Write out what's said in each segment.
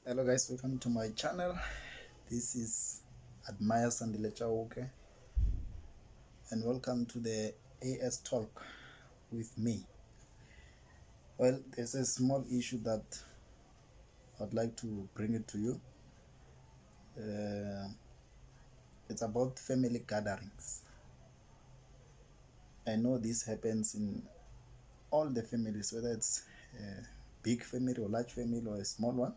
Hello guys, welcome to my channel. This is Admire Sandile Chauke and welcome to the AS Talk with me. Well, there's a small issue that I'd like to bring it to you. Uh, it's about family gatherings. I know this happens in all the families, whether it's a big family or large family or a small one,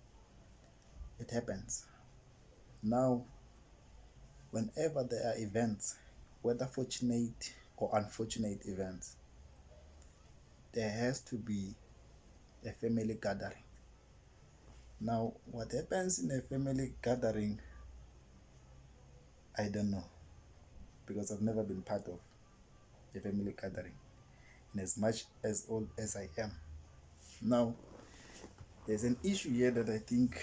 it happens. Now, whenever there are events, whether fortunate or unfortunate events, there has to be a family gathering. Now, what happens in a family gathering, I don't know, because I've never been part of a family gathering, in as much as old as I am. Now, there's an issue here that I think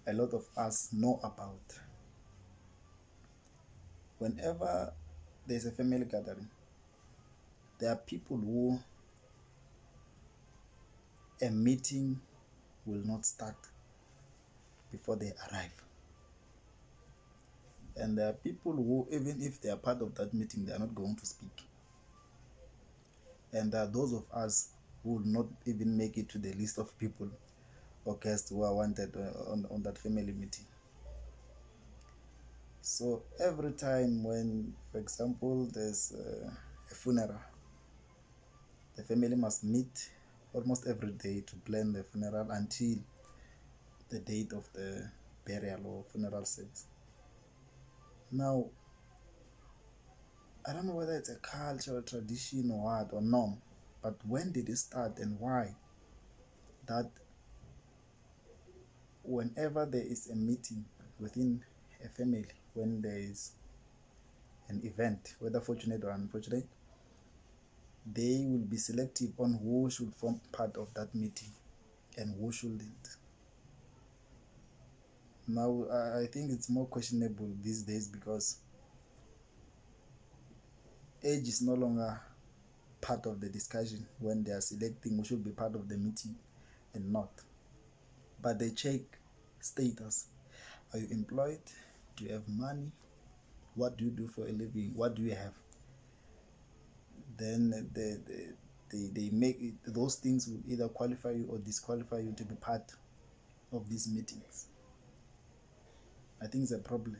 a lot of us know about. Whenever there's a family gathering, there are people who a meeting will not start before they arrive. And there are people who, even if they are part of that meeting, they are not going to speak. And there are those of us who will not even make it to the list of people or guests who are wanted on that family meeting. So every time when, for example, there's a funeral, the family must meet almost every day to plan the funeral until the date of the burial or funeral service. Now, I don't know whether it's a cultural tradition or what or norm, but when did it start and why? That whenever there is a meeting within a family, when there is an event, whether fortunate or unfortunate, they will be selective on who should form part of that meeting and who shouldn't. Now, I think it's more questionable these days because age is no longer part of the discussion when they are selecting who should be part of the meeting and not. But they check status. Are you employed? Do you have money? What do you do for a living? What do you have? Then they make it, those things will either qualify you or disqualify you to be part of these meetings. I think it's a problem.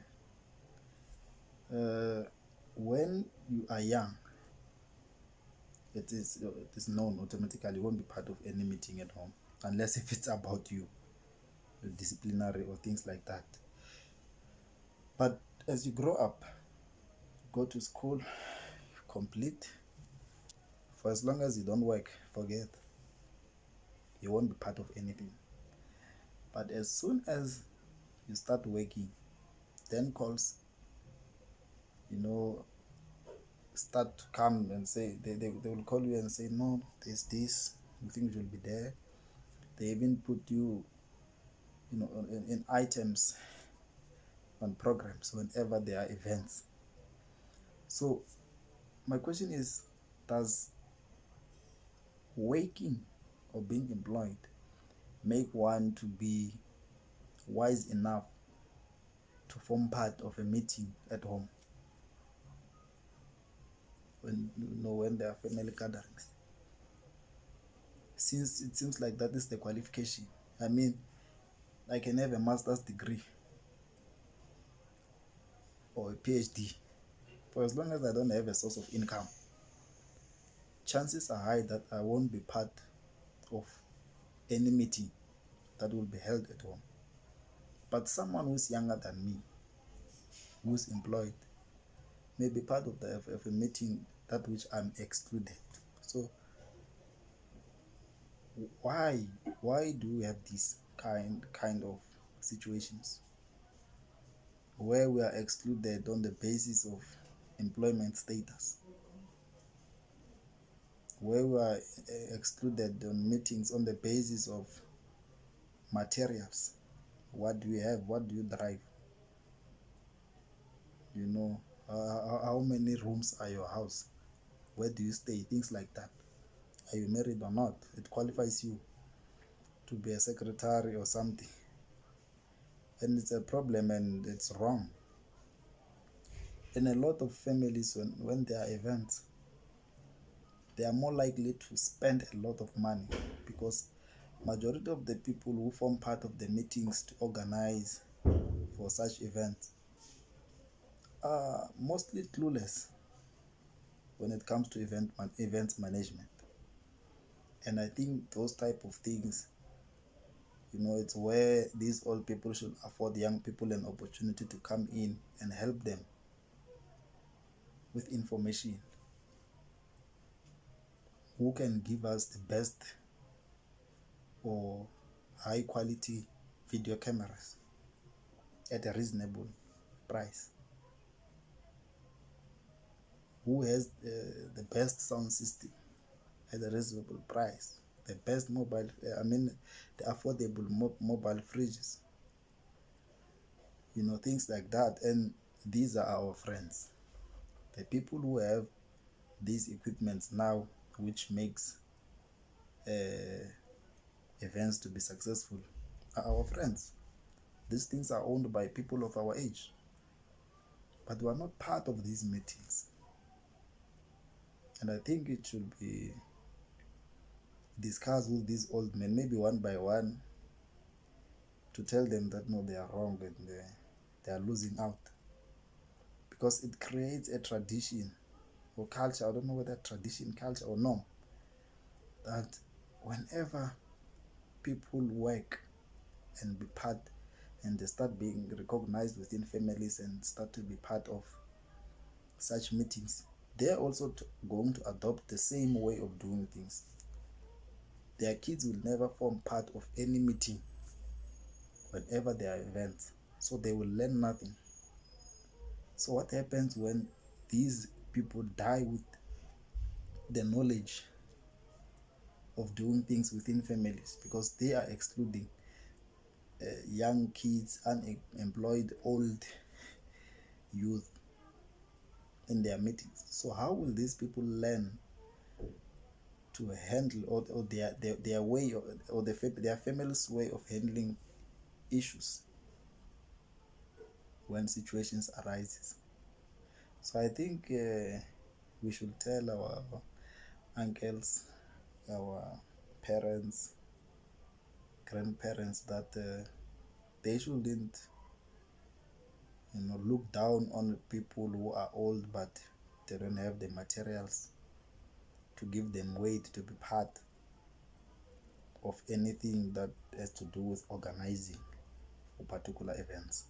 When you are young, it is known automatically you won't be part of any meeting at home unless if it's about you, disciplinary or things like that. But as you grow up, go to school, complete, for as long as you don't work, forget, you won't be part of anything. But as soon as you start working, then calls, start to come and say, they will call you and say, no, there's this, you think you'll be there. They even put you, in items on programs whenever there are events. So my question is, does working or being employed make one to be wise enough to form part of a meeting at home when there are family gatherings? Since it seems like that is the qualification. I mean, I can have a master's degree or a PhD. For as long as I don't have a source of income, chances are high that I won't be part of any meeting that will be held at home. But someone who's younger than me, who's employed, may be part of a meeting that which I'm excluded. So why do we have these kind of situations where we are excluded on the basis of employment status, where we are excluded on meetings on the basis of materials? What do you have? What do you drive? How many rooms are your house? Where do you stay? Things like that. Are you married or not? It qualifies you to be a secretary or something. And it's a problem and it's wrong. In a lot of families, when there are events, they are more likely to spend a lot of money because majority of the people who form part of the meetings to organize for such events are mostly clueless when it comes to events management. And I think those type of things, it's where these old people should afford young people an opportunity to come in and help them with information. Who can give us the best or high quality video cameras at a reasonable price? Who has the best sound system at a reasonable price? The best the affordable mobile fridges, things like that. And these are our friends, the people who have these equipments now, which makes events to be successful, are our friends. These things are owned by people of our age, but we are not part of these meetings. And I think it should be discussed with these old men, maybe one by one, to tell them that no, they are wrong and they are losing out. Because it creates a tradition or culture, I don't know whether tradition, culture, or norm, that whenever people work and be part and they start being recognized within families and start to be part of such meetings, they're also going to adopt the same way of doing things. Their kids will never form part of any meeting whenever there are events, so they will learn nothing. So what happens when these people die with the knowledge of doing things within families, because they are excluding young kids, unemployed, old youth in their meetings? So how will these people learn to handle or their way or their family's way of handling issues when situations arises? So I think we should tell our uncles, our parents, grandparents that they shouldn't look down on people who are old but they don't have the materials to give them weight to be part of anything that has to do with organizing for particular events.